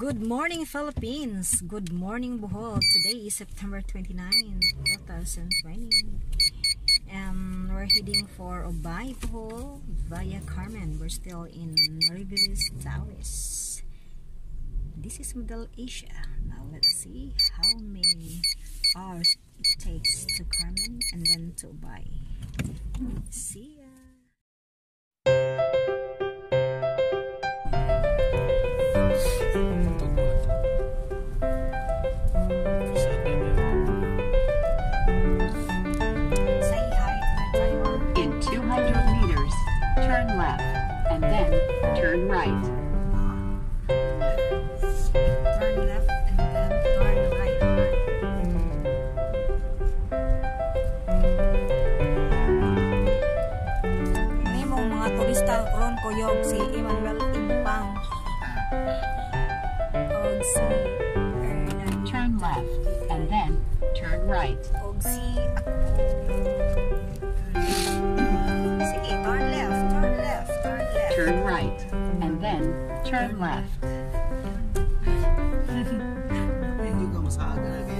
Good morning, Philippines. Good morning, Bohol. Today is September 29, 2020. And we're heading for Obay, Bohol via Carmen. We're still in Mariveles, Taoist. This is Middle Asia. Now let us see how many hours it takes to Carmen and then to Obay. See ya. Turn left and then turn right. Turn left and then turn right. May mga turista ron koyog si Emmanuel Impang. Og si turn left and then turn right. Og si turn right and then turn left.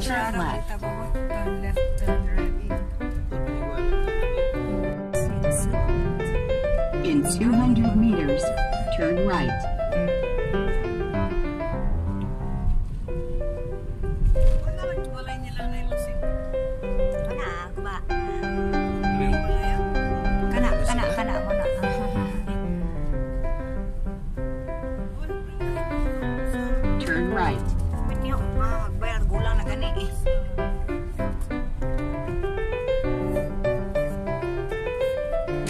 Turn left. Turn left, turn right. In 200 meters, turn right. Turn right.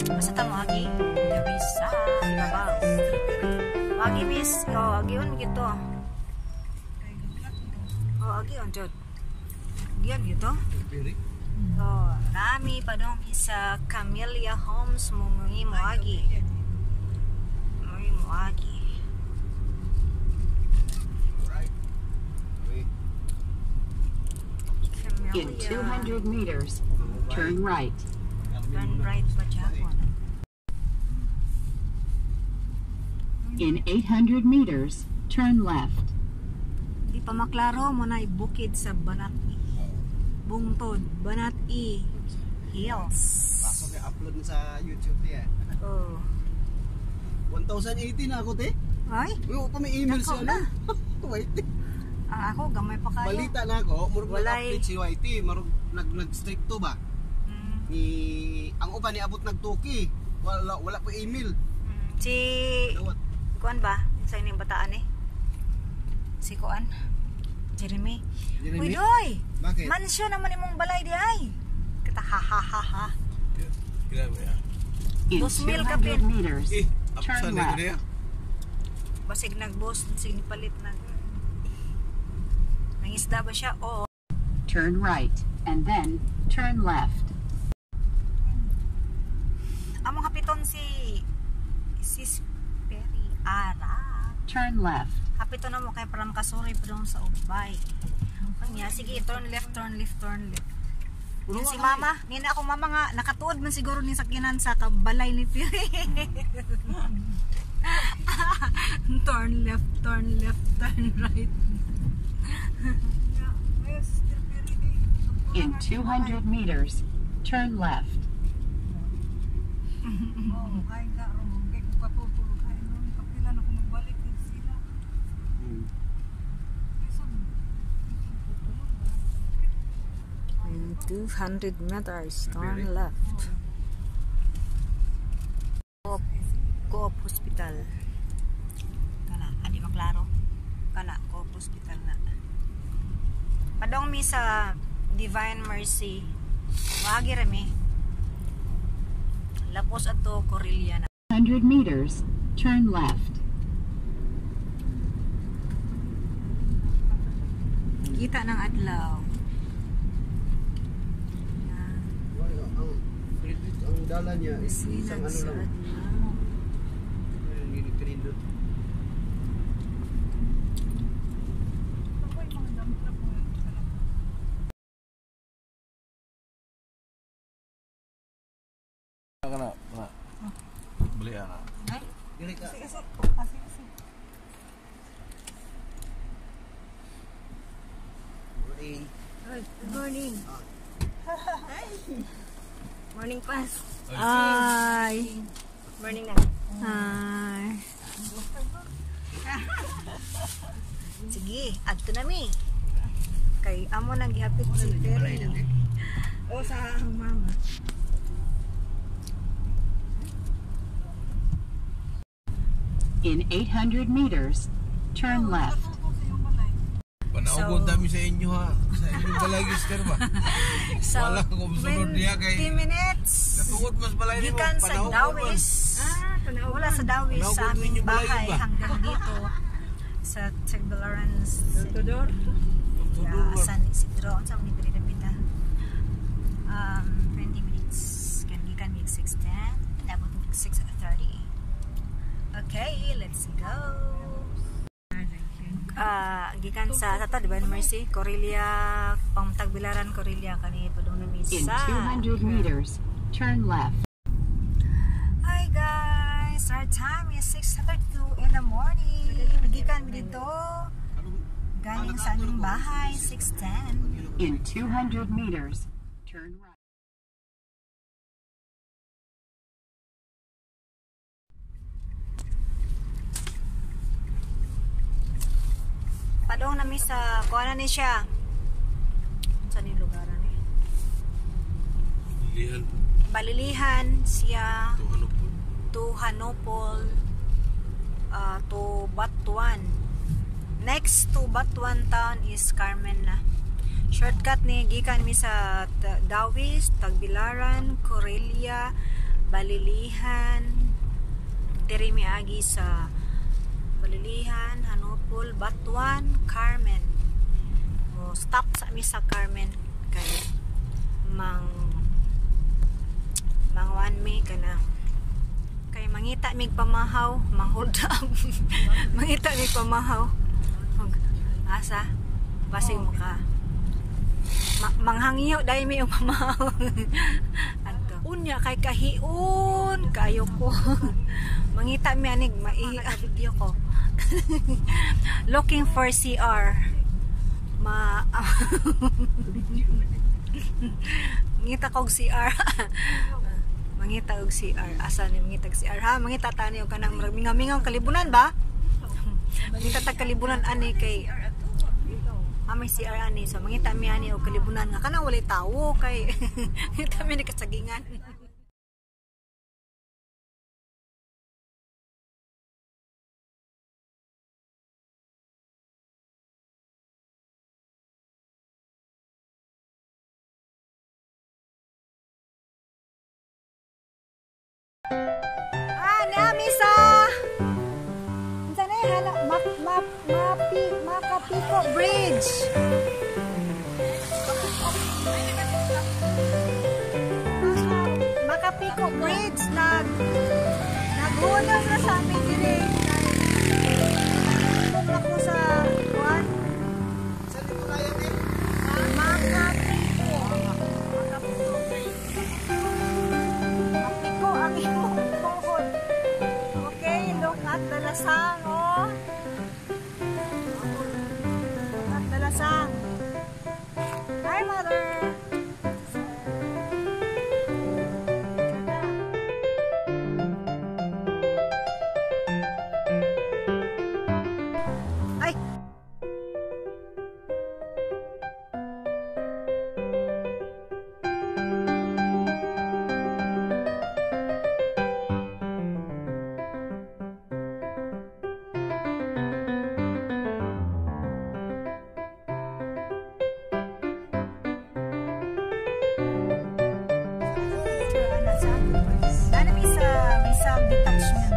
Basta tamo agi, there is ibabaw. Agi miss, agi on gitu. Agi on jod. Gian gitu. Rami pa dong isa Camellia Homes mungi mo agi. Mungi mo agi. In 200 meters, turn right. Turn right pa Japon. In 800 meters, turn left. Di pa maklaro mo na ibukid sa Banat-i. Bungtod, Banat-i Hills. Pasok yung upload sa YouTube niya. Oh. 1080 na ako, te. Ay? Uy, pa may email siya na. Wait. Ako, gamay pa kayo. Balita na ako, murag Walay. nag-update si YT, marag nag-strict to ba? Ni ang uban ni abot nagtuki. Wala pa email. Si Kuan ba? Sa inyong bataan eh. Si Kuan. Jeremy. Uy, doy! Bakit? Mansyon naman imong balay di ay. Kita ha ha ha ha. In 200 meters, turn left. Basig nag-boss, sig palit na. Nangisda ba siya? Oo. Turn right and then turn left. Among hapiton si Sis Perry Ara. Turn left. Hapiton na mo kay para makasuri pa doon sa Obay. Kanya, sige, turn left, turn left, turn left. Yan si mama, nina ako mama nga, nakatuod man siguro ni sakyanan sa kabalay ni Perry. Turn left, turn left, turn right. In 200 meters, turn left. In 200 meters, turn left. Coop Hospital. Kana, adi maklaro. Kana, Coop Hospital na. Padong mi sa Divine Mercy. Wagi rami. Lapos ato Corelliana. 100 meters, turn left. Kita ng adlaw. Ang dala niya is isang Sinan ano sa lang. adlaw. Yung pinindot. Beli anak. Dili ka. eh. Good morning. Morning, Pas. Ay. Morning na. Ay. Sige, adto na mi. Kay amo nang gihapit si Terry. O sa mama. In 800 meters, turn left. Panaugon dami sa inyo ha. Sa inyong balagis ka ba? So, Wala kong sunod niya kay 20 minutes. Katuot mas balay mo. Gikan sa Dawis. Wala sa Dawis Panaugon sa mo aming inyong balagis bahay ba? hanggang dito sa Tagbilaran Tudor. San Isidro. Ang sabi ni Piri David 20 minutes. Gikan mig 6:10. Dapat mig 6:30. Okay, let's go. Gikan sa di ba Mercy? Corelia, Tagbilaran, Corelia kani padung na In misa. 200 meters, turn left. Hi guys, our time is 6:32 in the morning. Gikan mi dito. Galing sa aming bahay, 6:10. In 200 meters, turn right. Padung na mi sa kuana ni siya. Saan yung lugaran ni? Lihan. Balilihan siya Ito ano po. to Hanopol, to Batuan. Next to Batuan town is Carmen na. Shortcut ni gikan mi sa Dawis, Tagbilaran, Corelia, Balilihan. Diri mi agi sa Balilihan, Hanopol, Batuan, Carmen. Mo stop sa mi sa Carmen kay mangwan mi kanang kay mangita mig pamahaw, hold up. Mangita mig pamahaw. Asa basig mo ka. Manghangyo dai mi yung pamahaw. Adto. Unya kay kahiun kayo ko. Mangita mi anig video ko. Looking for CR. Ngita kog CR. Mangita og CR. Asa ni mangita og CR ha? Mangita tani og kanang mingaw-mingaw kalibunan ba? Mangita ta kalibunan ani kay may CR ani. So mangita mi ani og kalibunan nga kanang walay tawo kay ngita mi ni kasagingan. Namisa. Unsa na hala Makapiko Bridge. Makapiko Bridge naghunong na sa amin diri. Nagpunta ko sa kuan. Saan di mo kaya eh? Makapiko. Makapiko ang imong tuhod. Okay, look at the lasang, oh. Look at the lasang. Hi, mother. Ay. Rizal detachment.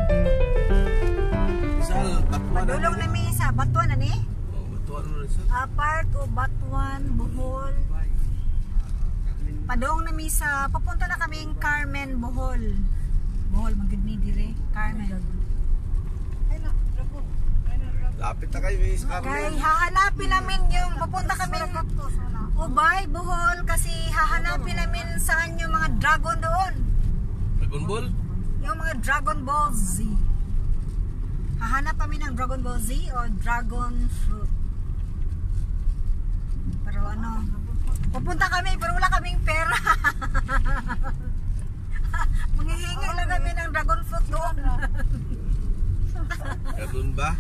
Sal, Batuan. Padulong na mi sa Batuan ani? Oh, Batuan mo rin sal. Part of Batuan, Bohol. Padung na mi sa papunta na kaming Carmen, Bohol. Bohol magid ni dire, Carmen. Lapit na kayo, Miss Kay Carmen. hahanapin namin yung papunta kaming Ubay, Bohol kasi hahanapin namin saan yung mga dragon doon. Dragon Ball? Yung mga Dragon Ball Z. Hahanap kami ng Dragon Ball Z o Dragon Fruit. Pero ano, pupunta kami pero wala kaming pera. Manghihingi lang kami ng dragon fruit doon. Ganun ba?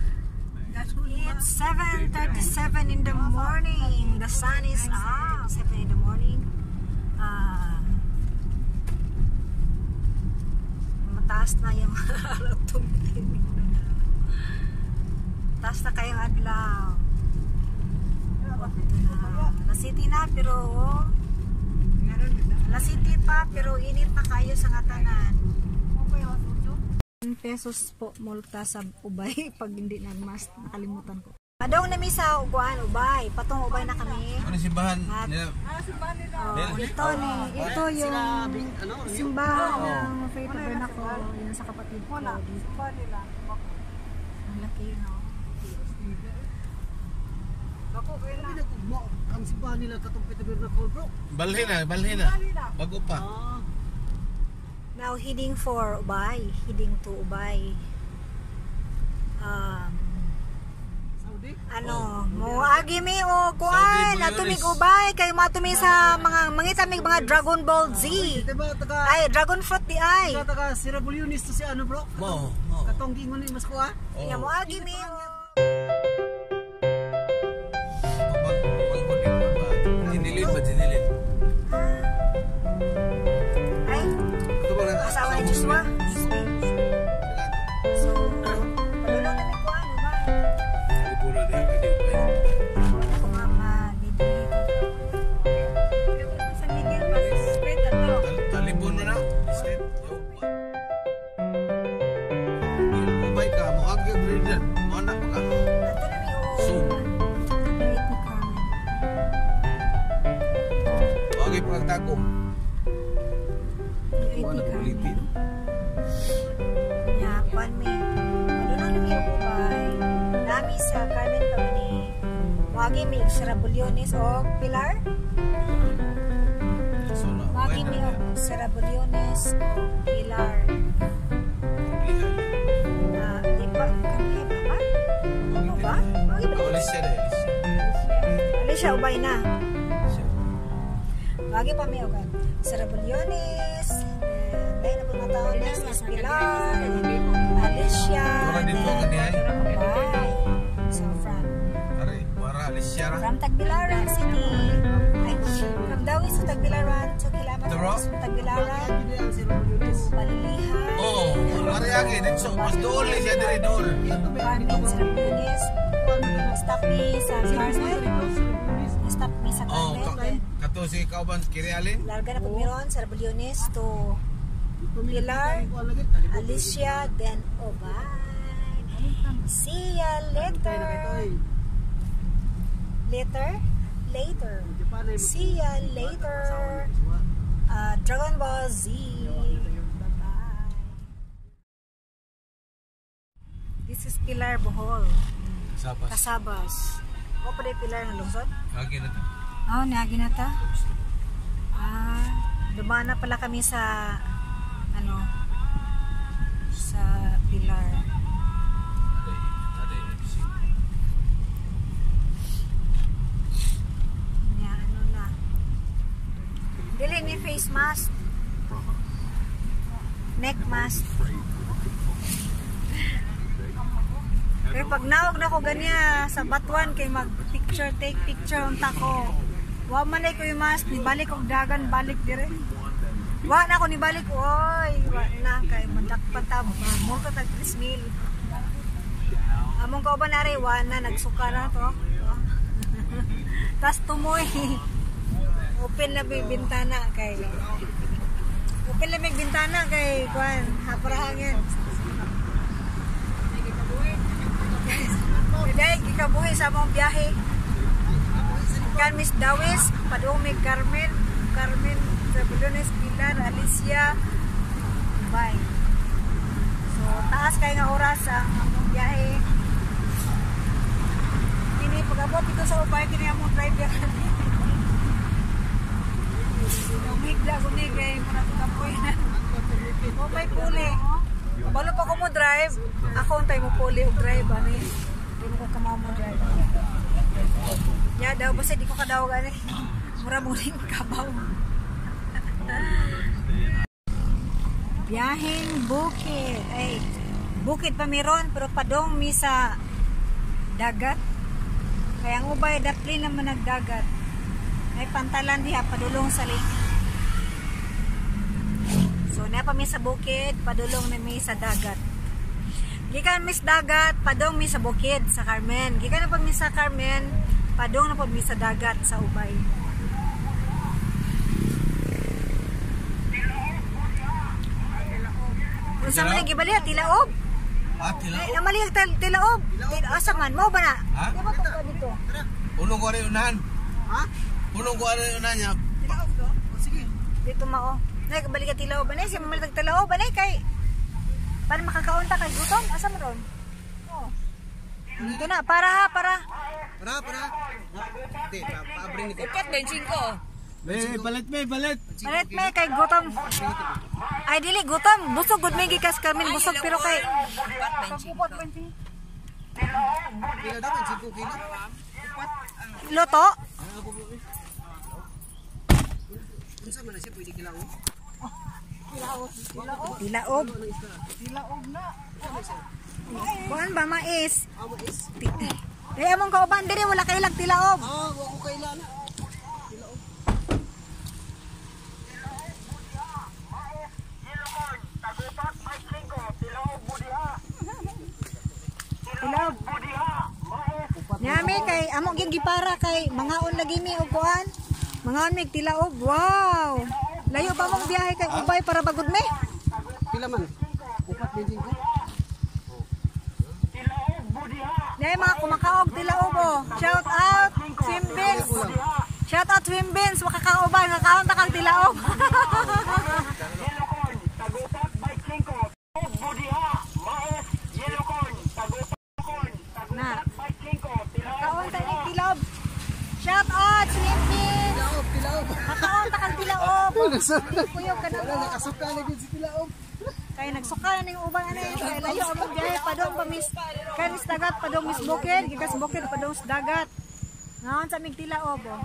It's 7:37 in the morning. The sun is out. 7 in the morning. Mataas na yung araw tumitingin. Taas na kayong adlaw. La City na pero La City pa pero init na kayo sa ngatanan. 10 pesos po multa sa Ubay pag hindi nagmas, nakalimutan ko. Adong nami sa Uguan, Ubay. Patong Ubay na kami. Ano simbahan At, nila? ito yung simbahan ng Faith Tabernacle. Yun sa kapatid ko. Ang laki, no? Ang simbahan nila katong Tabernacle, bro. Balhin na. Bago pa. Now heading for Ubay. Heading to Ubay. Saudi? Mo agi mi o kuan natumig Ubay kay matumi sa mga mangitamig mga Dragon Ball Z. Diba, Ay, Dragon Fruit di ay. taga Sirabulyonis to si ano, bro? Mo. Katong gingon ni mas ko, ha? Nga mo agi mi o. Dinilid ba? Dinilid. Ay, Ito ba na? asawa ni Joshua. So, padulong namin kuan Ubay. Lipunan niya. Wala ko nga ma-didili ko. San Miguel pa straight ato. Talipon mo na. Straight. Ubay ka. Mukhang rin dyan. Mga na pa ka. Ato na mi o. So. Wait ni Carmen. Okay, pagtago. Wait ni Carmen. Ya, kuan mi. Ano na mi o Ubay. Nami sa Carmen kami ni wagi mi Sirabulyones o Pilar. So na. Wagi mi o Sirabulyones o Pilar. Di ba? Kami ba? Ano ba? Wagi ba? Alis siya deh. Alicia, Ubay na. Wagi pa mi o kan. Sirabulyones. Dahil na po mga tao na si Pilar. Alicia. Wala din po ka dihay. Ubay. So Ari, wara alis siya ra. from Tagbilaran City. Ay, from Dawi sa Tagbilaran. 2 kilometers Ito, bro? from Tagbilaran. Hindi ang Sirabulyonis. Balilihan. Oh, ari agi dito. Mas dool ni siya dire dool. Carmen, Sirabulyones. Stop me sa Carmen. Stop me sa Oh, Carmen. kato si kauban kiri alin. Larga na po meron, Sirabulyones to Pilar, Alicia, then Ubay. See ya later. Later. See ya later. Dragon Ball Z. Bye-bye. This is Pilar Bohol. Sapas. Kasabas. O pa rin Pilar na lungsod? Agi na to. Oo, niagi na ta. Dumaan na pala kami sa sa Pilar. Yan, na. Dili ni face mask. Neck mask. Pero pag naog na ko ganya sa batuan kay take picture unta ko. Wa man ko yung mask, ni balik og dagan balik dire. Wa na ko ni balik oy, wa na kay mandakpan ta mo to tag 3,000. Among ko ba nare wa na nagsuka na to. Tas tumoy. Open na may bintana kay. Open na may bintana kay kuan, haparahangin. Dahil kikabuhi sa mong biyahe. Kan Miss Dawis, Padumi Carmen, Sirabulyones, Pilar, Alicia, Ubay. So, taas kayo nga oras ang among biyahe. Kini pag-abot dito sa Ubay, kini among drive yan. Umigla ko ni kay muna ito kapoy na. Ubay puli. Balo pa ko mo drive, ako untay mo puli o drive. Ano yun? Hindi mo ka kamaw mo drive. Ya daw basta di ko kadaw gani. Mura muling kabaw. Biyaheng bukid. Ay, bukid pa meron pero padong mi sa dagat. Kaya ang ubay dapli naman nagdagat. May pantalan diha padulong sa lake. So na pa mi sa bukid, padulong na mi sa dagat. Gikan mi sa dagat, padong mi sa bukid sa Carmen. Gikan na pag mi sa Carmen, padong na pag mi sa dagat sa ubay. Unsa man ang gibali tilaob? Tilaob. Ay, namali tilaob. Asa man mo ba na? Ha? Di ba to dito? Punong ko rin unahan. Ha? Punong ko rin unahan niya. Tilaog to? O sige. Dito mao. Nay kabalik ka tilaob anay si mamal tilaob anay kay para makakaunta kay gutom asa mo ron? Oh. Dito na para. Para. Hindi, paabring nito. Ket bensin ko. Balit. Palit may kay gutom. Ay dili gutom, busog gud may gikas kami busog pero kay pagpupot bensin. Kila dapat 5 kilo. Loto? Unsa man na siya pwede kilao? Tilaob. Kuan ba mais? Amo is. Ay among kauban diri wala kay lag tilaob. Ah, wa ko kailan. Tilaob. Nyami kay amo gyud gipara kay mangaon lagi mi og kuan. Mangaon mi tilaob. Wow. Layo pa mong biyahe kay ubay para bagod mi. Pila man? 4.25. Nay mga kumakaog tilaob oh. Shout out Swimbins. Shout out Swimbins, makakaoban nakaon ta kang tilaob. Na. Kaon ta ni tilaob. Shout out Swimbins. Tilaog. Makaon ta kang tilaob. Kuyog ka na. Nakasuka na gid si tilaog. Kaya nagsuka na ning uban ani kay layo among biyahe padong pamis kanis dagat padong mis bukid gikas bukid padong sa dagat. Ngaon sa mig tilaob oh.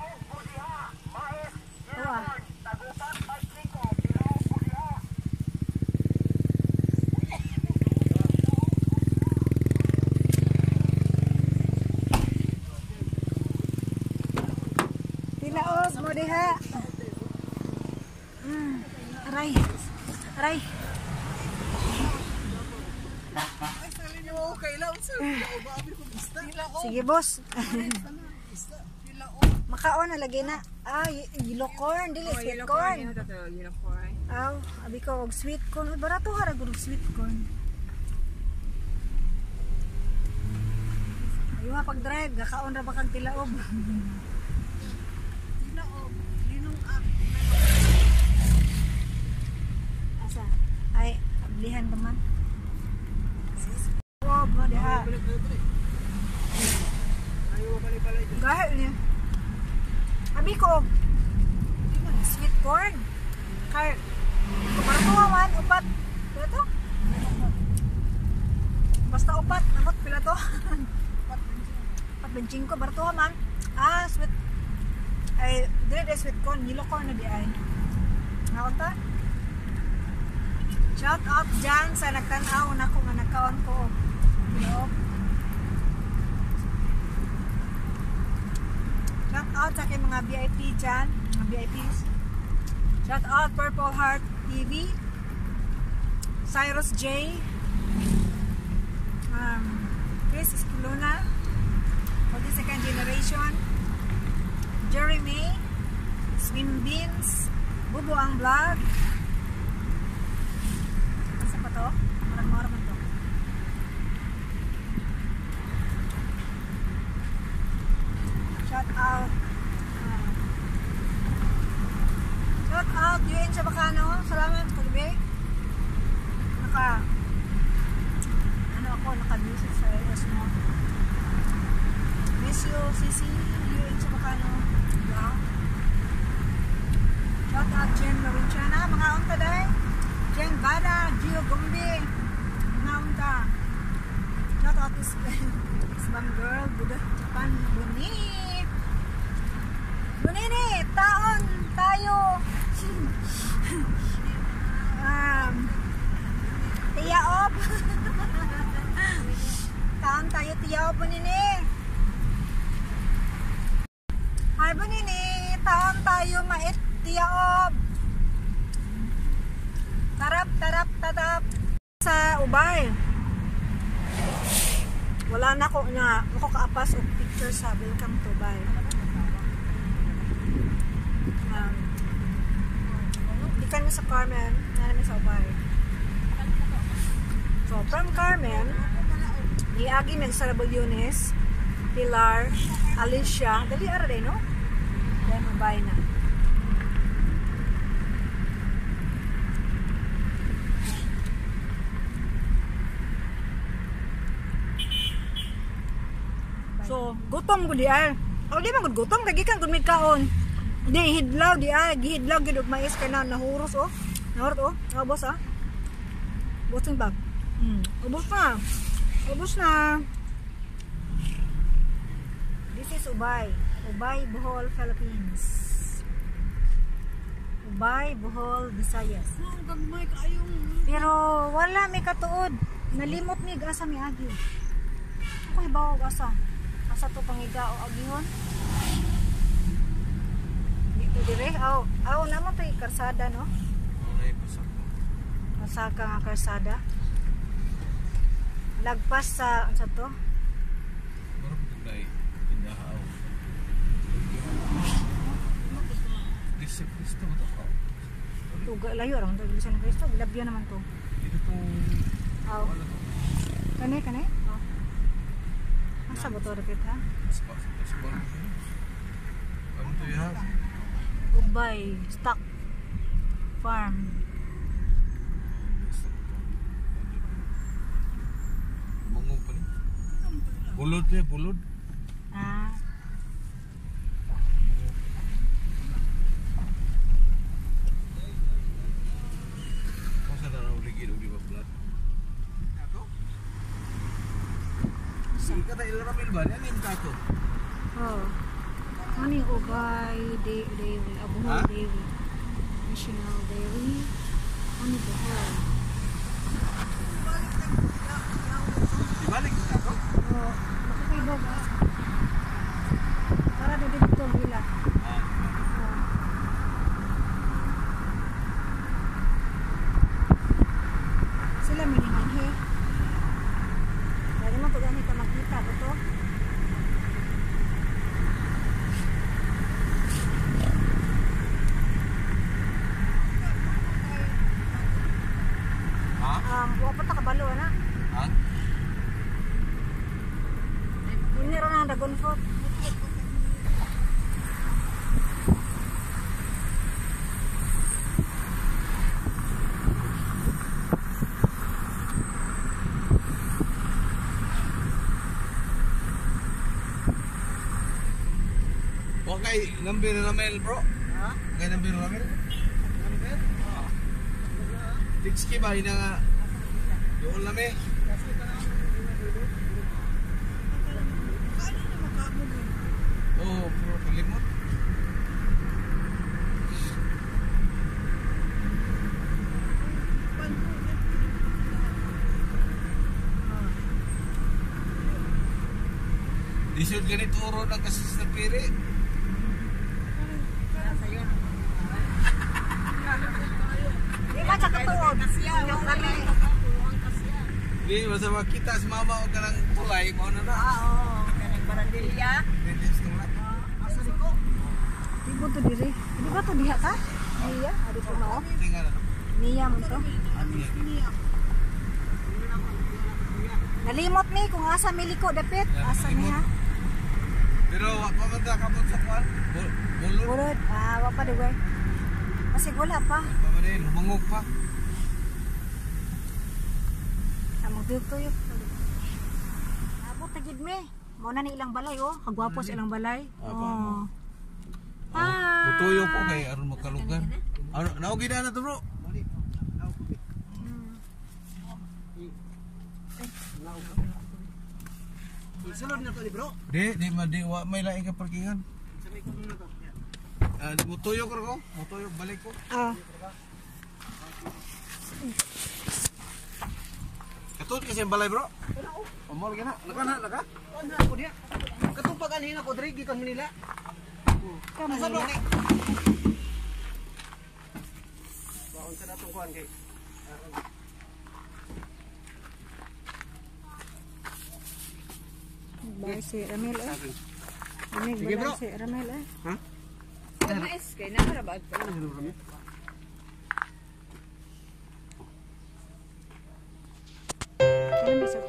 Tuwa. Tilaob mo diha. Aray. Aray. Sige boss. Makaon na lagi na. Ah, yellow corn, dili sweet corn. Aw, abi ko og sweet corn. Uy, barato hara gud og sweet corn. Ayo ha pag-drive, gakaon ra ba kag tilaob? Tilaob, linong up. Asa? Ay, ablihan ba man? Wow, mo diha. Gahit niya. Abi ko, sweet corn. Kaya, kumaratuwa man, upat. Pila to? Basta upat, namot pila to? Upat benching ko, baratuwa man. Ah, sweet. Ay, dili de sweet corn, yellow corn na di ay. Nakon ta? Shout out dyan sa nagtanaw na ko nga nagkaon ko. Hello? Shout out sa aking mga VIP dyan, mga VIPs. Shout out Purple Heart TV, Cyrus J, Chris Escalona, 42nd generation, Jeremy, Swim Beans, Bubo ang Vlog. Asa pa to? Marang-marang man to. Shout out. Shout out yun sa Bacano. Salamat kagabi. Naka-music sa areas mo. Miss you, Sisi. Yun sa Bacano. Wow. Shout out Jen Lawichana. Mga unta day. Jen Bada. Gio Gombe. Mga unta. Shout out is Bam girl, Buda Japan, Buni. Bunini, taon tayo. Tiyaob. Taon tayo tiyaob, Bunini. Hi, Bunini. Taon tayo mait tiyaob. Tarap, tarap, tatap. Sa Ubay. Wala na ko nga. Ako kaapas og picture sa Welcome to Ubay. Ikan mo sa Carmen. Namin sa Ubay. So, from Carmen, Niagi, Megsarabal Yunes, Pilar, Alicia. Dali ara rin, no? Then, Ubay na. So, gutom ko di ay. O di man gud gutom kay gikan gud may kaon. Di hidlaw di ay, gihidlaw gid og mais kay na nahuros oh. Nahurot oh. Ubos ah. Ubos bag. Ubos na. Ubos na. This is Ubay. Ubay, Bohol, Philippines. Ubay, Bohol, Visayas. Pero wala may katuod. Nalimot ni asa mi agi. Ako ibaw asa. Asa to pangiga o agihon? Dito dire. Aw naman to karsada no? Ay, pasak. Masaka nga karsada. Lagpas sa ano to? Marap tinday. Tindahaw. Disi Cristo ba to? Tuga layo ra to bilisan ng Kristo. Bilabyo naman to. Dito tong Aw. Kani? Oh. Asa ba to dapit ha? Spot. Ano to ya? Ubay, stock farm. Mangong pa ni. Bulod niya, bulod. Ah, Kung saan na uligid o di ba plat? Ako? Sige ka tayo ramil ba? Yan yung tato. oh. Ano yung Ubay Dairy, Abuhol Ha? Dairy, National Dairy, ano ba ho? Ibalik ka ako? Oh, makakaiba ba? Para na dito nila. Oh. Sila minimanhe. Lagi mo pag ano ka makita ba to? Ha? Wapat na kabalo na. Ha? Hindi rin ang dragon fruit. Okay, number na Mel bro. Ha? Okay, number na Mel. Number? Tiksi ba ina nga? Doon na me. Oh, bro, kalimot. Isod ganito oro ng kasis na piri. Di ba sa katuod? Yung kami. Di, basta makita si mama o ka ng tulay mo na na. Oo. Kanang barandilya. Pwede sa tulay. Asa di ko? Di ba to diri? Di ba to diha ka? Niya? Adi po no? Tingnan na. Niya mo to? Nalimot ni kung asa miliko dapit. Asa niya? Pero wak pa man ta kamot sa kwan. Bulod. Bulod. Wa pa digway. Kasi wala pa. Pa man din, lumangog pa. Among tuyok-tuyok. Abot na gid me. Mao na ni ilang balay oh. Kagwapo sa ilang balay. Oh. Tutuyo po kay aron makalugan. Ano, naogi na to bro. Sulod na to ni bro. Di wa may laing ka parkingan. Sabi ko na to. Mutuyo ko. Mutuyo balik ko. Ah. Katut kasi ang balay bro. Amol gina. Naka. Ano ako diya? Katupag anhin ako diri gikan Manila. Asa bro kay? Baon sa datong kuan kay. Bye si Ramel eh. Sige, bro. Si Ramel eh. Ha? Mais, kaya nakarabag pa. Ano kami? Ano ba sa?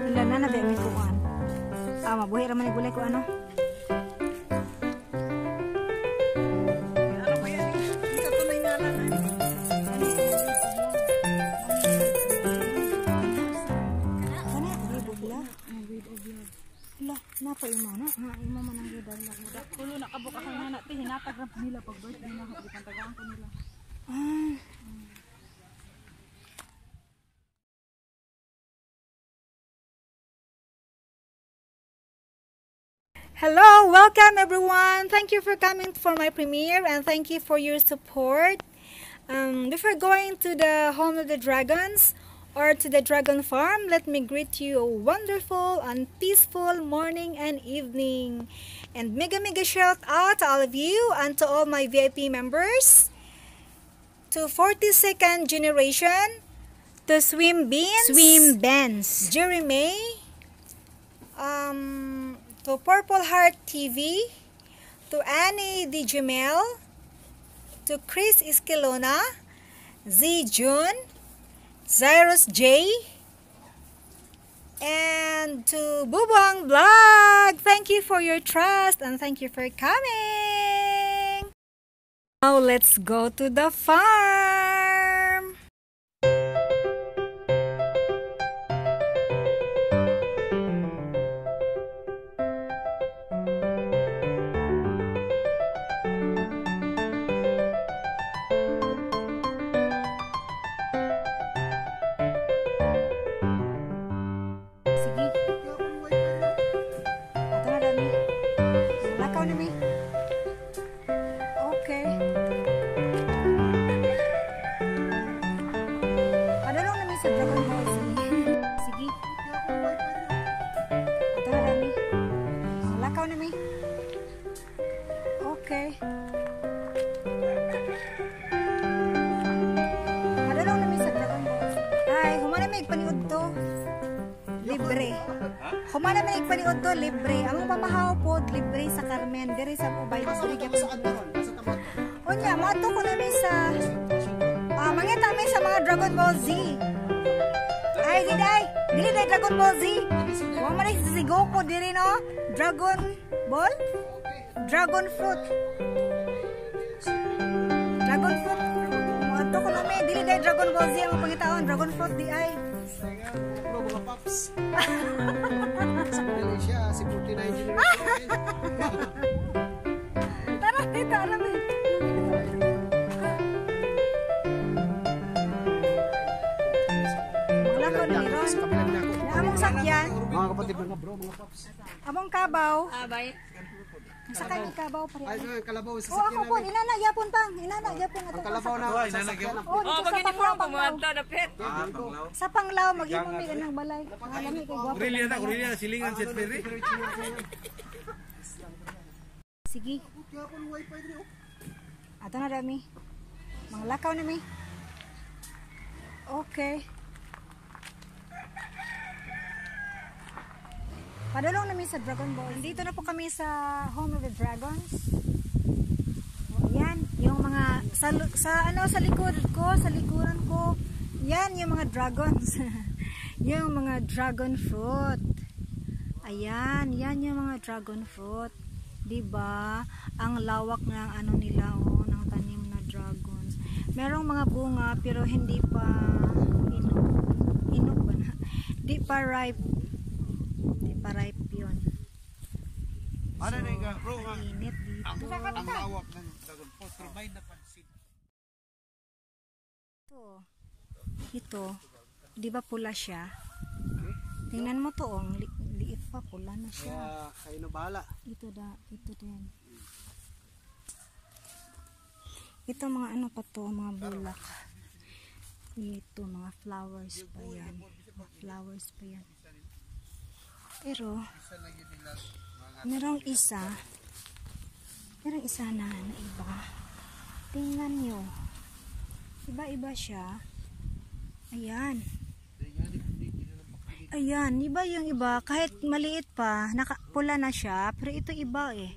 Ilan na nabi may kuan. Mabuhi ra man ni gulay ko ano. Ano ba yan? Hindi ka tunay nga lang. Kana di bugla. La, napa imo na? Ha, imo man ang gidal na muda. Kulo nakabuka ka na natin, hinatag nila pag birthday na ako, ipantagaan ko nila. Ah. Hello, welcome everyone. Thank you for coming for my premiere and thank you for your support. Before going to the home of the dragons or to the dragon farm, let me greet you a wonderful and peaceful morning and evening. And mega shout out to all of you and to all my VIP members. To 42nd generation, to Swim Beans, Jerry May, to Purple Heart TV, to Annie D. Jamel, to Chris Escalona, Z. June, Cyrus J, and to Bubang Vlog. Thank you for your trust and thank you for coming. Now let's go to the farm. Sige. Ato na dami. Lakaw na mi. Okay. Padalong na mi sa Dragon Ball Z. Sige. Ato na dami. Lakaw na mi. Okay. Padalong na mi sa Dragon Ball Z. Ay, humana mi paniud to. Libre. Humana man igpaniod to, libre. Among pamahaw po, libre sa Carmen. Diri sa Ubay. Diri gyud sa Saan doon? Nasa tamat. Unya, mato ko na mi sa... mangita mi sa mga Dragon Ball Z. Ay, dili day Dragon Ball Z. Huwag man si Goku diri, no? Dragon Ball? Dragon Fruit. Dragon Fruit. Mato ko na mi, dili day Dragon Ball Z. Ang pangitaon, Dragon Fruit di ay. Bro, mga paps. Sa Malaysia, si 49 generation. Tara, dito, alam eh. Wala ko ni Ron. sasakyan. Mga kapatid, mga bro, mga paps. Among kabaw. Abay. Sakay ni kabaw Ay, pare. so, kalabaw, Oh, sasakyan ako po, namin. inana gyapon pang, inana gyapon Ang ato. kalabaw na Ay, sasakyan nanagyan. na. Oh, Oh, dito sa pag Panglao, uniform Panglao. pumunta na pet. Panglaw. Sa Panglao maghimo mi kanang balay. Ngalami kay gwapo. Aurelia, silingan si Perry. Sige. Kaya po ng wifi din, oh. Ato na dami. Manglakaw na mi. Okay. Padulong namin sa Dragon Ball. Dito na po kami sa Home of the Dragons. O, yan, yung mga sa likod ko, sa likuran ko. Yan yung mga dragons. Yung mga dragon fruit. Ayan, yan yung mga dragon fruit. 'Di ba? Ang lawak ng ano nila ng tanim na dragons. Merong mga bunga pero hindi pa inog ba na? Di pa ripe. Di pa ripe 'yon. Ano na nga, bro? Init dito. Ang lawak ng Dragon Fruit. Provide na pansit. Ito, di ba pula siya? Tingnan mo to, liit pa, pula na siya. Kaya kayo na bahala. Ito din. Ito mga ano pa to, mga bulak. Ito, mga flowers pa yan. Mga flowers pa yan. Pero, merong isa na iba. Tingnan nyo. Iba-iba siya. Ayan. Ayan, iba yung iba. Kahit maliit pa, pula na siya. Pero ito iba eh.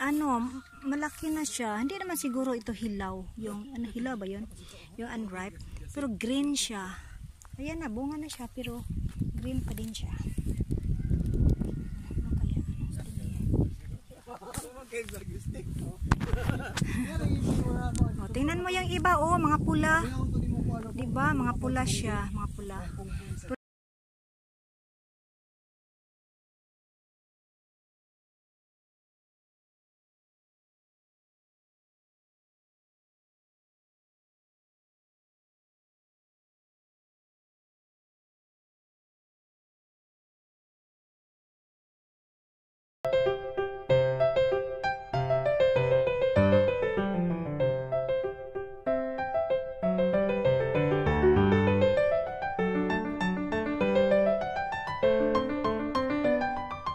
Ano, malaki na siya. Hindi naman siguro ito hilaw. Yung, ano, hilaw ba yun? Yung unripe. Pero green siya. Ayan na, bunga na siya. Pero green pa din siya. Ano kaya? O, tingnan mo yung iba, oh, mga pula. Diba? Mga pula siya. Mga pula.